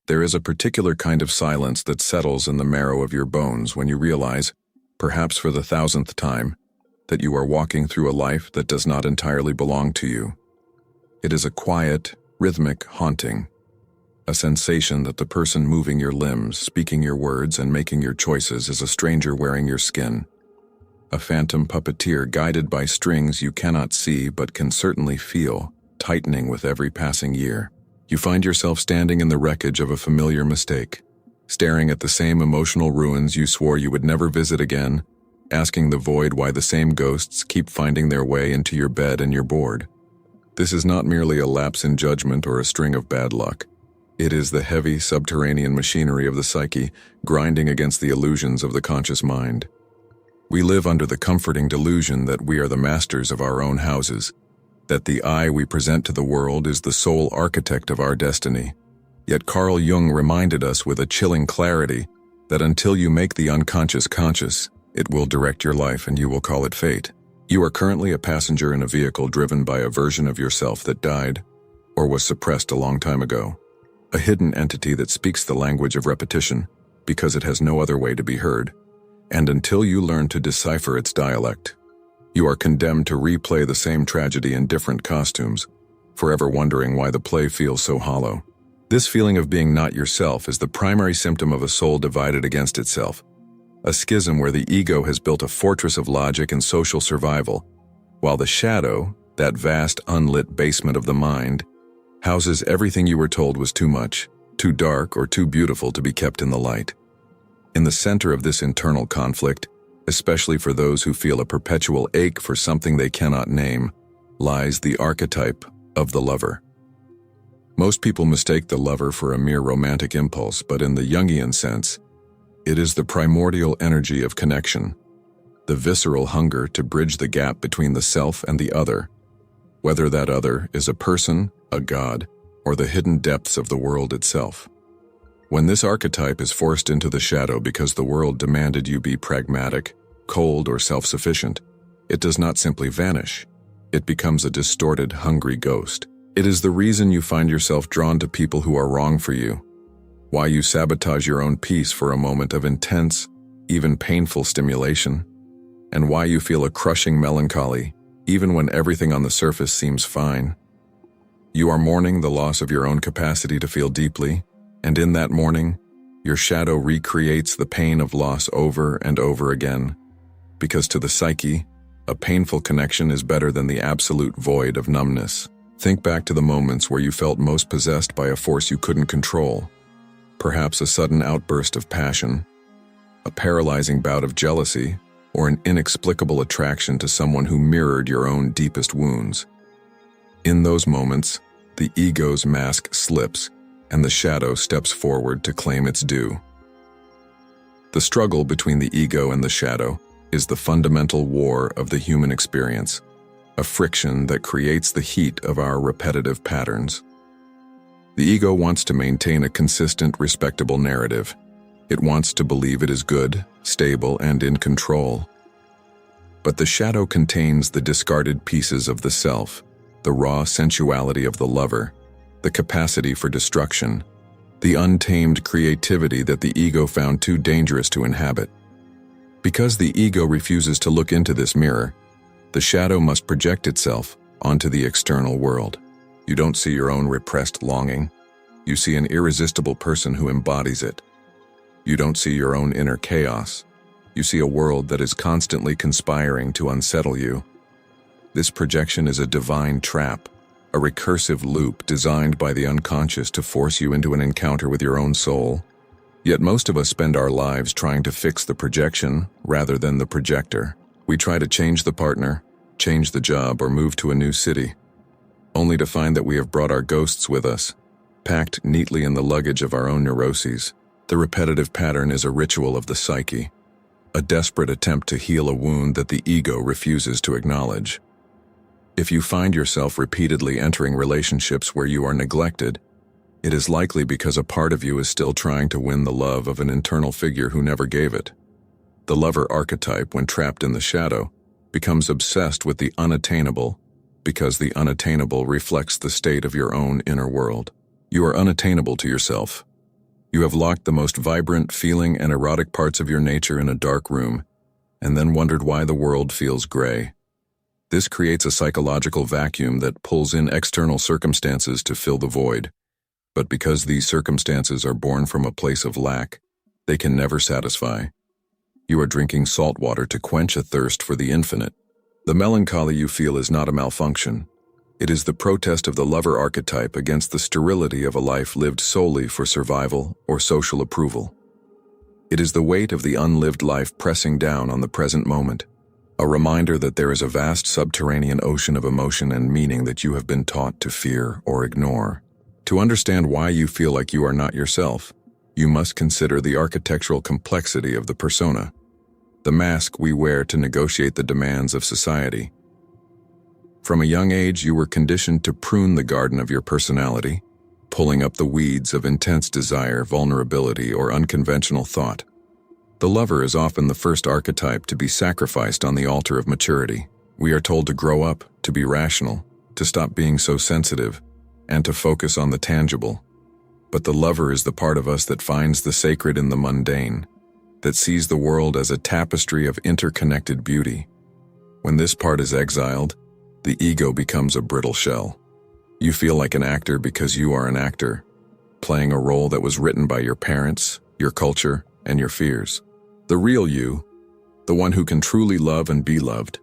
There is a particular kind of silence that settles in the marrow of your bones when you realize, perhaps for the 1000th time, that you are walking through a life that does not entirely belong to you. It is a quiet, rhythmic haunting, a sensation that the person moving your limbs, speaking your words, and making your choices is a stranger wearing your skin. A phantom puppeteer guided by strings you cannot see but can certainly feel, tightening with every passing year. You find yourself standing in the wreckage of a familiar mistake, staring at the same emotional ruins you swore you would never visit again, asking the void why the same ghosts keep finding their way into your bed and you're bored. This is not merely a lapse in judgment or a string of bad luck. It is the heavy subterranean machinery of the psyche grinding against the illusions of the conscious mind. We live under the comforting delusion that we are the masters of our own houses, that the I we present to the world is the sole architect of our destiny. Yet Carl Jung reminded us with a chilling clarity that until you make the unconscious conscious, it will direct your life and you will call it fate. You are currently a passenger in a vehicle driven by a version of yourself that died or was suppressed a long time ago. A hidden entity that speaks the language of repetition because it has no other way to be heard. And until you learn to decipher its dialect, you are condemned to replay the same tragedy in different costumes, forever wondering why the play feels so hollow. This feeling of being not yourself is the primary symptom of a soul divided against itself, a schism where the ego has built a fortress of logic and social survival, while the shadow, that vast unlit basement of the mind, houses everything you were told was too much, too dark, or too beautiful to be kept in the light. In the center of this internal conflict, especially for those who feel a perpetual ache for something they cannot name, lies the archetype of the lover. Most people mistake the lover for a mere romantic impulse, but in the Jungian sense, it is the primordial energy of connection, the visceral hunger to bridge the gap between the self and the other, whether that other is a person, a god, or the hidden depths of the world itself. When this archetype is forced into the shadow because the world demanded you be pragmatic, cold, or self-sufficient, it does not simply vanish. It becomes a distorted, hungry ghost. It is the reason you find yourself drawn to people who are wrong for you, why you sabotage your own peace for a moment of intense, even painful stimulation, and why you feel a crushing melancholy, even when everything on the surface seems fine. You are mourning the loss of your own capacity to feel deeply, and in that mourning, your shadow recreates the pain of loss over and over again, because to the psyche, a painful connection is better than the absolute void of numbness. Think back to the moments where you felt most possessed by a force you couldn't control, perhaps a sudden outburst of passion, a paralyzing bout of jealousy, or an inexplicable attraction to someone who mirrored your own deepest wounds. In those moments, the ego's mask slips, and the shadow steps forward to claim its due. The struggle between the ego and the shadow is the fundamental war of the human experience, a friction that creates the heat of our repetitive patterns. The ego wants to maintain a consistent, respectable narrative. It wants to believe it is good, stable, and in control. But the shadow contains the discarded pieces of the self, the raw sensuality of the lover, the capacity for destruction, the untamed creativity that the ego found too dangerous to inhabit. Because the ego refuses to look into this mirror, the shadow must project itself onto the external world. You don't see your own repressed longing. You see an irresistible person who embodies it. You don't see your own inner chaos. You see a world that is constantly conspiring to unsettle you. This projection is a divine trap, a recursive loop designed by the unconscious to force you into an encounter with your own soul. Yet most of us spend our lives trying to fix the projection rather than the projector. We try to change the partner, change the job, or move to a new city, only to find that we have brought our ghosts with us, packed neatly in the luggage of our own neuroses. The repetitive pattern is a ritual of the psyche, a desperate attempt to heal a wound that the ego refuses to acknowledge. If you find yourself repeatedly entering relationships where you are neglected, it is likely because a part of you is still trying to win the love of an internal figure who never gave it. The lover archetype, when trapped in the shadow, becomes obsessed with the unattainable because the unattainable reflects the state of your own inner world. You are unattainable to yourself. You have locked the most vibrant, feeling, and erotic parts of your nature in a dark room, and then wondered why the world feels gray. This creates a psychological vacuum that pulls in external circumstances to fill the void. But because these circumstances are born from a place of lack, they can never satisfy. You are drinking salt water to quench a thirst for the infinite. The melancholy you feel is not a malfunction. It is the protest of the lover archetype against the sterility of a life lived solely for survival or social approval. It is the weight of the unlived life pressing down on the present moment, a reminder that there is a vast subterranean ocean of emotion and meaning that you have been taught to fear or ignore. To understand why you feel like you are not yourself, you must consider the architectural complexity of the persona, the mask we wear to negotiate the demands of society. From a young age, you were conditioned to prune the garden of your personality, pulling up the weeds of intense desire, vulnerability, or unconventional thought. The lover is often the first archetype to be sacrificed on the altar of maturity. We are told to grow up, to be rational, to stop being so sensitive, and to focus on the tangible. But the lover is the part of us that finds the sacred in the mundane, that sees the world as a tapestry of interconnected beauty. When this part is exiled, the ego becomes a brittle shell. You feel like an actor because you are an actor, playing a role that was written by your parents, your culture, and your fears. The real you, the one who can truly love and be loved,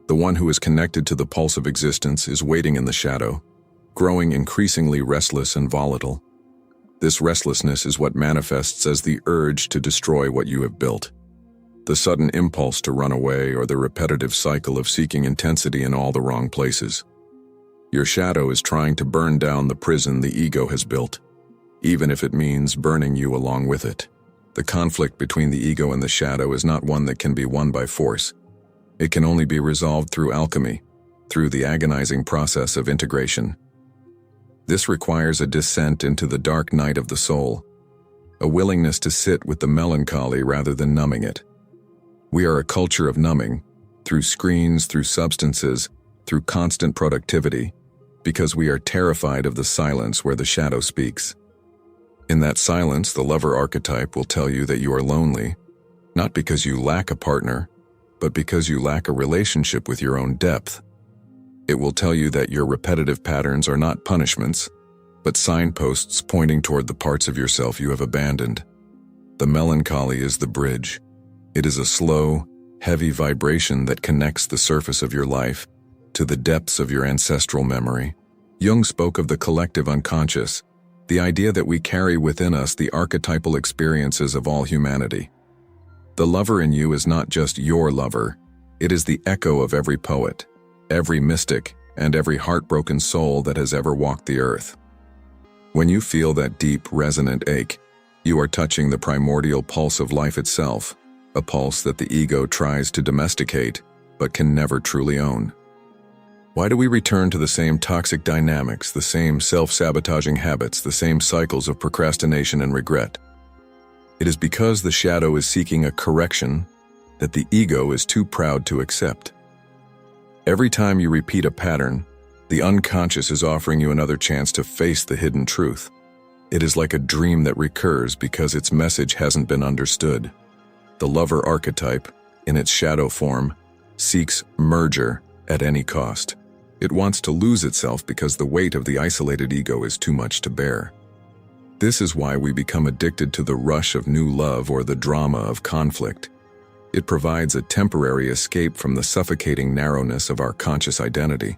the one who is connected to the pulse of existence, is waiting in the shadow, growing increasingly restless and volatile. This restlessness is what manifests as the urge to destroy what you have built. The sudden impulse to run away, or the repetitive cycle of seeking intensity in all the wrong places. Your shadow is trying to burn down the prison the ego has built, even if it means burning you along with it. The conflict between the ego and the shadow is not one that can be won by force. It can only be resolved through alchemy, through the agonizing process of integration. This requires a descent into the dark night of the soul, a willingness to sit with the melancholy rather than numbing it. We are a culture of numbing, through screens, through substances, through constant productivity, because we are terrified of the silence where the shadow speaks. In that silence, the lover archetype will tell you that you are lonely, not because you lack a partner, but because you lack a relationship with your own depth. It will tell you that your repetitive patterns are not punishments, but signposts pointing toward the parts of yourself you have abandoned. The melancholy is the bridge. It is a slow, heavy vibration that connects the surface of your life to the depths of your ancestral memory. Jung spoke of the collective unconscious, the idea that we carry within us the archetypal experiences of all humanity. The lover in you is not just your lover, it is the echo of every poet, every mystic, and every heartbroken soul that has ever walked the earth. When you feel that deep, resonant ache, you are touching the primordial pulse of life itself, a pulse that the ego tries to domesticate, but can never truly own. Why do we return to the same toxic dynamics, the same self-sabotaging habits, the same cycles of procrastination and regret? It is because the shadow is seeking a correction that the ego is too proud to accept. Every time you repeat a pattern, the unconscious is offering you another chance to face the hidden truth. It is like a dream that recurs because its message hasn't been understood. The lover archetype, in its shadow form, seeks merger at any cost. It wants to lose itself because the weight of the isolated ego is too much to bear. This is why we become addicted to the rush of new love or the drama of conflict. It provides a temporary escape from the suffocating narrowness of our conscious identity.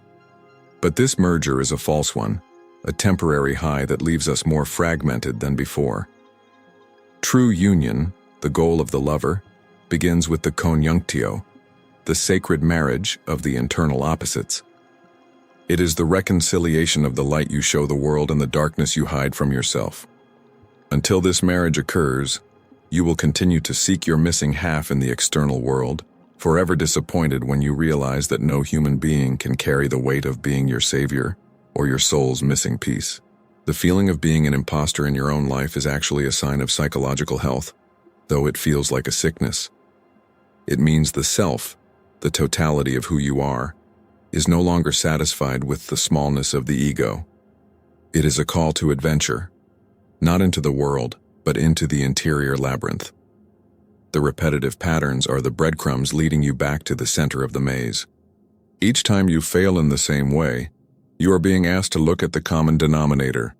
But this merger is a false one, a temporary high that leaves us more fragmented than before. True union, the goal of the lover, begins with the conjunctio, the sacred marriage of the internal opposites. It is the reconciliation of the light you show the world and the darkness you hide from yourself. Until this marriage occurs, you will continue to seek your missing half in the external world, forever disappointed when you realize that no human being can carry the weight of being your savior or your soul's missing piece. The feeling of being an imposter in your own life is actually a sign of psychological health, though it feels like a sickness. It means the self, the totality of who you are, is no longer satisfied with the smallness of the ego. It is a call to adventure, not into the world, but into the interior labyrinth. The repetitive patterns are the breadcrumbs leading you back to the center of the maze. Each time you fail in the same way, you are being asked to look at the common denominator,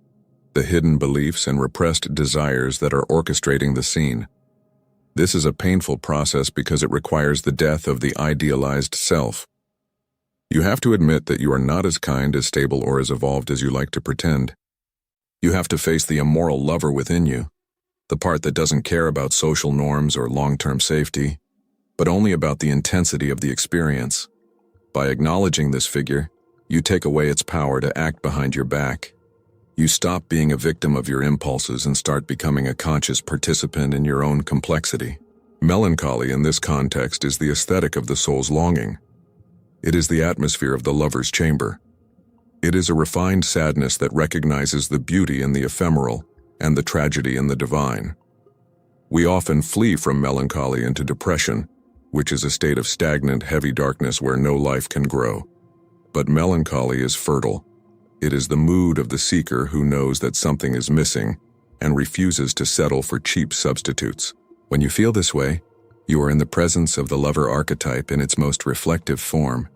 the hidden beliefs and repressed desires that are orchestrating the scene. This is a painful process because it requires the death of the idealized self. You have to admit that you are not as kind, as stable, or as evolved as you like to pretend. You have to face the immoral lover within you, the part that doesn't care about social norms or long-term safety, but only about the intensity of the experience. By acknowledging this figure, you take away its power to act behind your back. You stop being a victim of your impulses and start becoming a conscious participant in your own complexity. Melancholy in this context is the aesthetic of the soul's longing. It is the atmosphere of the lover's chamber. It is a refined sadness that recognizes the beauty in the ephemeral and the tragedy in the divine. We often flee from melancholy into depression, which is a state of stagnant, heavy darkness where no life can grow. But melancholy is fertile. It is the mood of the seeker who knows that something is missing and refuses to settle for cheap substitutes. When you feel this way, you are in the presence of the lover archetype in its most reflective form.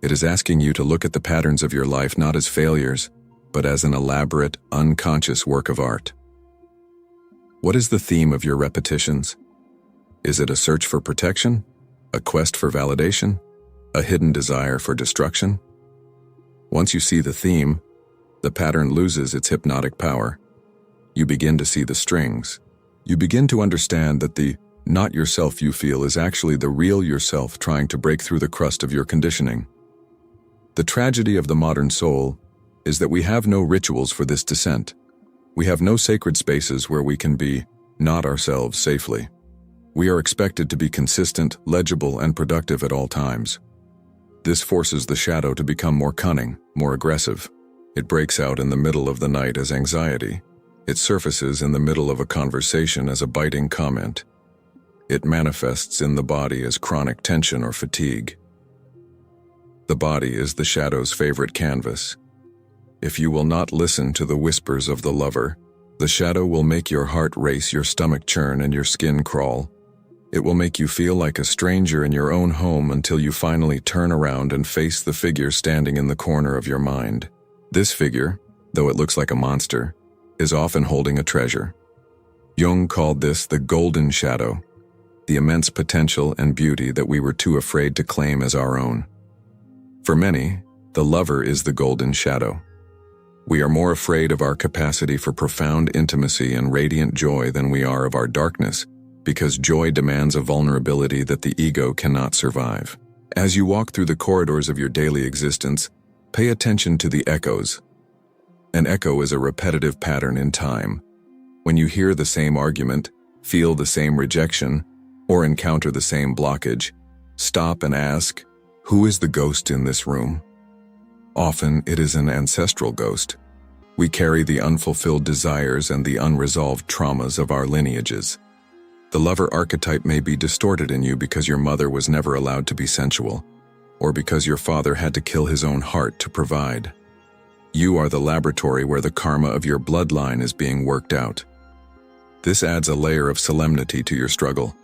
It is asking you to look at the patterns of your life not as failures, but as an elaborate, unconscious work of art. What is the theme of your repetitions? Is it a search for protection? A quest for validation? A hidden desire for destruction? Once you see the theme, the pattern loses its hypnotic power. You begin to see the strings. You begin to understand that the not yourself you feel is actually the real yourself trying to break through the crust of your conditioning. The tragedy of the modern soul is that we have no rituals for this descent. We have no sacred spaces where we can be not ourselves safely. We are expected to be consistent, legible, and productive at all times. This forces the shadow to become more cunning, more aggressive. It breaks out in the middle of the night as anxiety. It surfaces in the middle of a conversation as a biting comment. It manifests in the body as chronic tension or fatigue. The body is the shadow's favorite canvas. If you will not listen to the whispers of the lover, the shadow will make your heart race, your stomach churn, and your skin crawl. It will make you feel like a stranger in your own home until you finally turn around and face the figure standing in the corner of your mind. This figure, though it looks like a monster, is often holding a treasure. Jung called this the golden shadow, the immense potential and beauty that we were too afraid to claim as our own. For many, the lover is the golden shadow. We are more afraid of our capacity for profound intimacy and radiant joy than we are of our darkness, because joy demands a vulnerability that the ego cannot survive. As you walk through the corridors of your daily existence, pay attention to the echoes. An echo is a repetitive pattern in time. When you hear the same argument, feel the same rejection, or encounter the same blockage, stop and ask, who is the ghost in this room? Often it is an ancestral ghost. We carry the unfulfilled desires and the unresolved traumas of our lineages. The lover archetype may be distorted in you because your mother was never allowed to be sensual, or because your father had to kill his own heart to provide. You are the laboratory where the karma of your bloodline is being worked out. This adds a layer of solemnity to your struggle.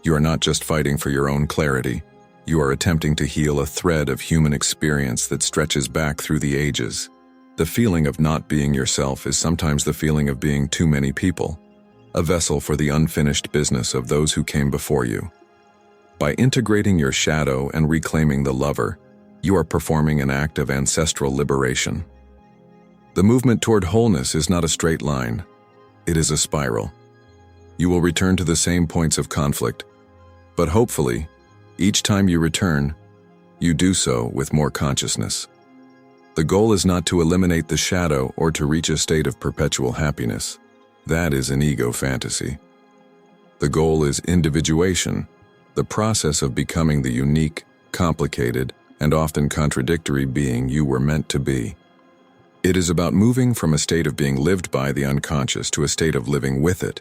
You are not just fighting for your own clarity. You are attempting to heal a thread of human experience that stretches back through the ages. The feeling of not being yourself is sometimes the feeling of being too many people, a vessel for the unfinished business of those who came before you. By integrating your shadow and reclaiming the lover, you are performing an act of ancestral liberation. The movement toward wholeness is not a straight line. It is a spiral. You will return to the same points of conflict, but hopefully, each time you return, you do so with more consciousness. The goal is not to eliminate the shadow or to reach a state of perpetual happiness. That is an ego fantasy. The goal is individuation, the process of becoming the unique, complicated, and often contradictory being you were meant to be. It is about moving from a state of being lived by the unconscious to a state of living with it.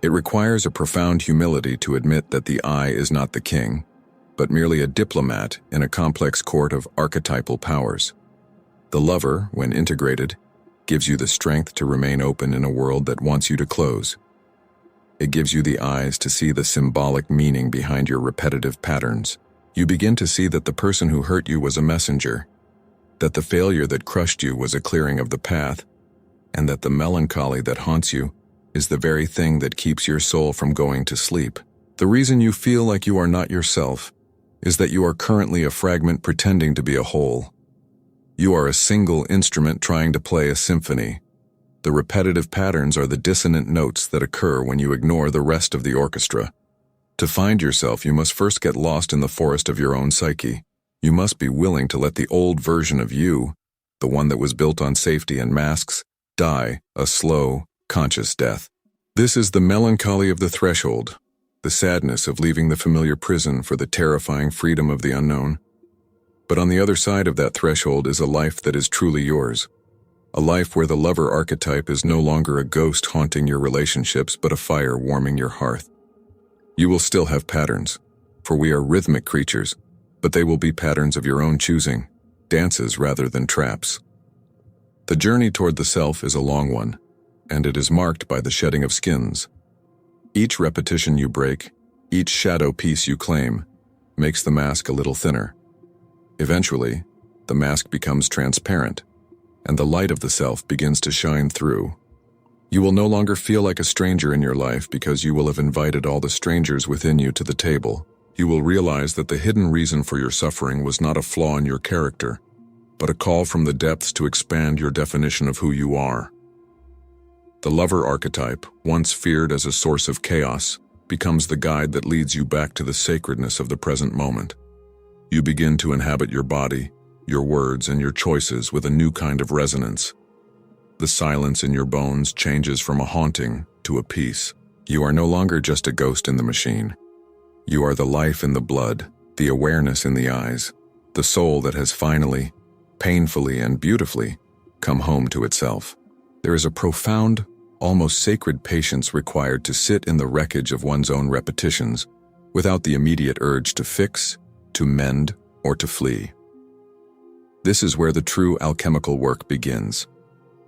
It requires a profound humility to admit that the I is not the king, but merely a diplomat in a complex court of archetypal powers. The lover, when integrated, gives you the strength to remain open in a world that wants you to close. It gives you the eyes to see the symbolic meaning behind your repetitive patterns. You begin to see that the person who hurt you was a messenger, that the failure that crushed you was a clearing of the path, and that the melancholy that haunts you is the very thing that keeps your soul from going to sleep. The reason you feel like you are not yourself is that you are currently a fragment pretending to be a whole. You are a single instrument trying to play a symphony. The repetitive patterns are the dissonant notes that occur when you ignore the rest of the orchestra. To find yourself, you must first get lost in the forest of your own psyche. You must be willing to let the old version of you, the one that was built on safety and masks, die a slow, conscious death. This is the melancholy of the threshold, the sadness of leaving the familiar prison for the terrifying freedom of the unknown. But on the other side of that threshold is a life that is truly yours. A life where the lover archetype is no longer a ghost haunting your relationships, but a fire warming your hearth. You will still have patterns, for we are rhythmic creatures, but they will be patterns of your own choosing, dances rather than traps. The journey toward the self is a long one, and it is marked by the shedding of skins. Each repetition you break, each shadow piece you claim, makes the mask a little thinner. Eventually, the mask becomes transparent, and the light of the self begins to shine through. You will no longer feel like a stranger in your life because you will have invited all the strangers within you to the table. You will realize that the hidden reason for your suffering was not a flaw in your character, but a call from the depths to expand your definition of who you are. The lover archetype, once feared as a source of chaos, becomes the guide that leads you back to the sacredness of the present moment. You begin to inhabit your body, your words, and your choices with a new kind of resonance. The silence in your bones changes from a haunting to a peace. You are no longer just a ghost in the machine. You are the life in the blood, the awareness in the eyes, the soul that has finally, painfully and beautifully, come home to itself. There is a profound, almost sacred patience required to sit in the wreckage of one's own repetitions without the immediate urge to fix, to mend, or to flee. This is where the true alchemical work begins,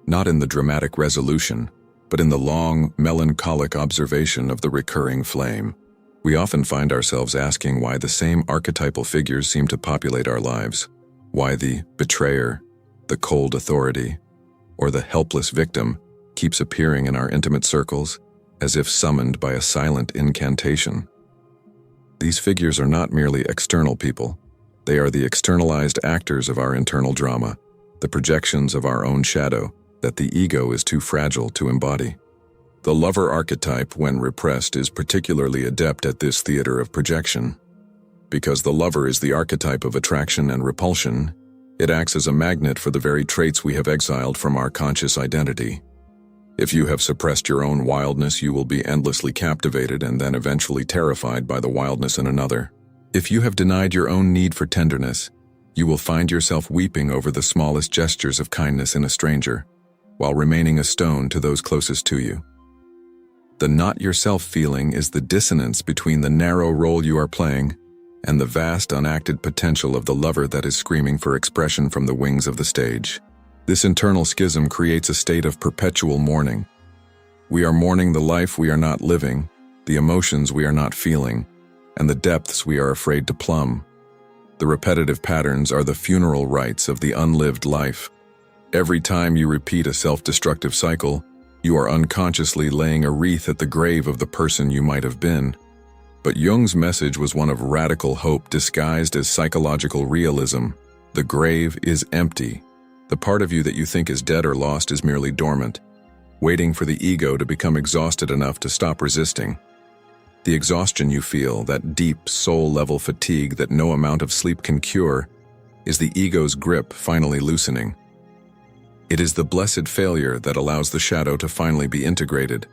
not in the dramatic resolution, but in the long, melancholic observation of the recurring flame. We often find ourselves asking why the same archetypal figures seem to populate our lives, why the betrayer, the cold authority, or the helpless victim keeps appearing in our intimate circles as if summoned by a silent incantation. These figures are not merely external people. They are the externalized actors of our internal drama, the projections of our own shadow that the ego is too fragile to embody. The lover archetype, when repressed, is particularly adept at this theater of projection. Because the lover is the archetype of attraction and repulsion, it acts as a magnet for the very traits we have exiled from our conscious identity. If you have suppressed your own wildness, you will be endlessly captivated and then eventually terrified by the wildness in another. If you have denied your own need for tenderness, you will find yourself weeping over the smallest gestures of kindness in a stranger, while remaining a stone to those closest to you. The not yourself feeling is the dissonance between the narrow role you are playing and the vast unacted potential of the lover that is screaming for expression from the wings of the stage. This internal schism creates a state of perpetual mourning. We are mourning the life we are not living, the emotions we are not feeling, and the depths we are afraid to plumb. The repetitive patterns are the funeral rites of the unlived life. Every time you repeat a self-destructive cycle, you are unconsciously laying a wreath at the grave of the person you might have been. But Jung's message was one of radical hope disguised as psychological realism. The grave is empty. The part of you that you think is dead or lost is merely dormant, waiting for the ego to become exhausted enough to stop resisting. The exhaustion you feel, that deep, soul-level fatigue that no amount of sleep can cure, is the ego's grip finally loosening. It is the blessed failure that allows the shadow to finally be integrated.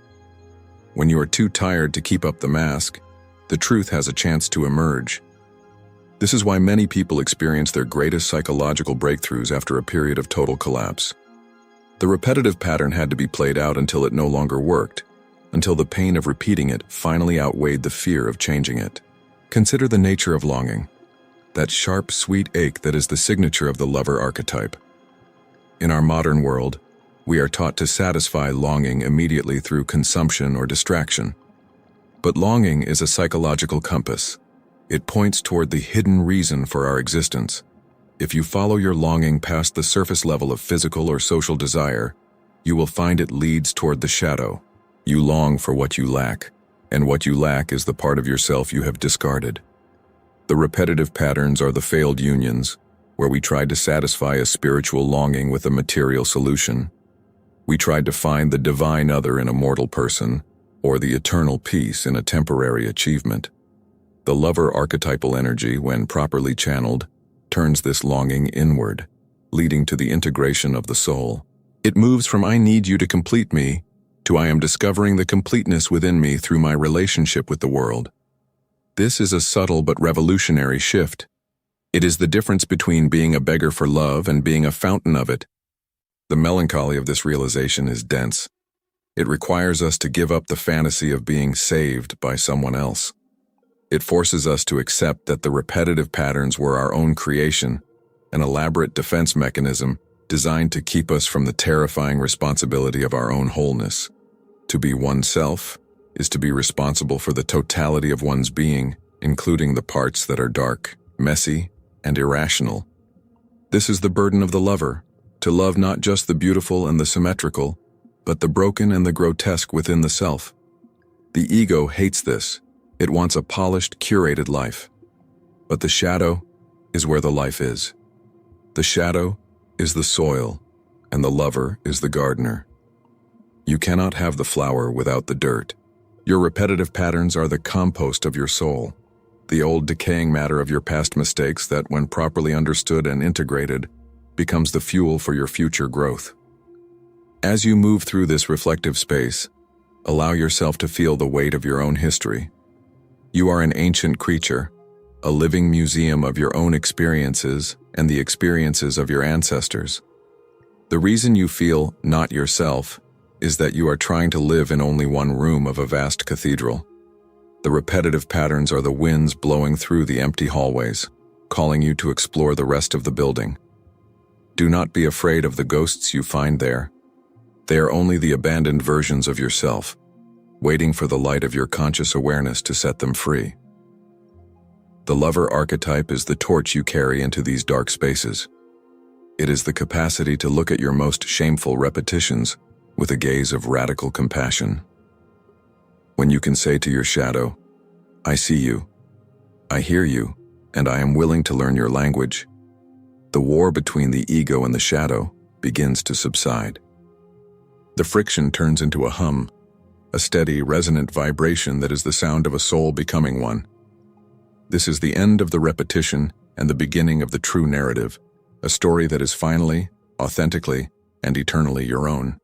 When you are too tired to keep up the mask, the truth has a chance to emerge. This is why many people experience their greatest psychological breakthroughs after a period of total collapse. The repetitive pattern had to be played out until it no longer worked, until the pain of repeating it finally outweighed the fear of changing it. Consider the nature of longing, that sharp, sweet ache that is the signature of the lover archetype. In our modern world, We are taught to satisfy longing immediately through consumption or distraction. But longing is a psychological compass. It points toward the hidden reason for our existence. If you follow your longing past the surface level of physical or social desire, you will find it leads toward the shadow. You long for what you lack, and what you lack is the part of yourself you have discarded. The repetitive patterns are the failed unions, where we tried to satisfy a spiritual longing with a material solution. We tried to find the divine other in a mortal person, or the eternal peace in a temporary achievement. The lover archetypal energy, when properly channeled, turns this longing inward, leading to the integration of the soul. It moves from "I need you to complete me" to "I am discovering the completeness within me through my relationship with the world." This is a subtle but revolutionary shift. It is the difference between being a beggar for love and being a fountain of it. The melancholy of this realization is dense. It requires us to give up the fantasy of being saved by someone else. It forces us to accept that the repetitive patterns were our own creation, an elaborate defense mechanism designed to keep us from the terrifying responsibility of our own wholeness. To be oneself is to be responsible for the totality of one's being, including the parts that are dark, messy, and irrational. This is the burden of the lover, to love not just the beautiful and the symmetrical, but the broken and the grotesque within the self. The ego hates this. It wants a polished, curated life. But the shadow is where the life is. The shadow is the soil, and the lover is the gardener. You cannot have the flower without the dirt. Your repetitive patterns are the compost of your soul, the old decaying matter of your past mistakes that, when properly understood and integrated, becomes the fuel for your future growth. As you move through this reflective space, allow yourself to feel the weight of your own history. You are an ancient creature, a living museum of your own experiences and the experiences of your ancestors. The reason you feel not yourself is that you are trying to live in only one room of a vast cathedral. The repetitive patterns are the winds blowing through the empty hallways, calling you to explore the rest of the building. Do not be afraid of the ghosts you find there. They are only the abandoned versions of yourself, waiting for the light of your conscious awareness to set them free. The lover archetype is the torch you carry into these dark spaces. It is the capacity to look at your most shameful repetitions with a gaze of radical compassion. When you can say to your shadow, "I see you, I hear you, and I am willing to learn your language," the war between the ego and the shadow begins to subside. The friction turns into a hum, a steady, resonant vibration that is the sound of a soul becoming one. This is the end of the repetition and the beginning of the true narrative, a story that is finally, authentically, and eternally your own.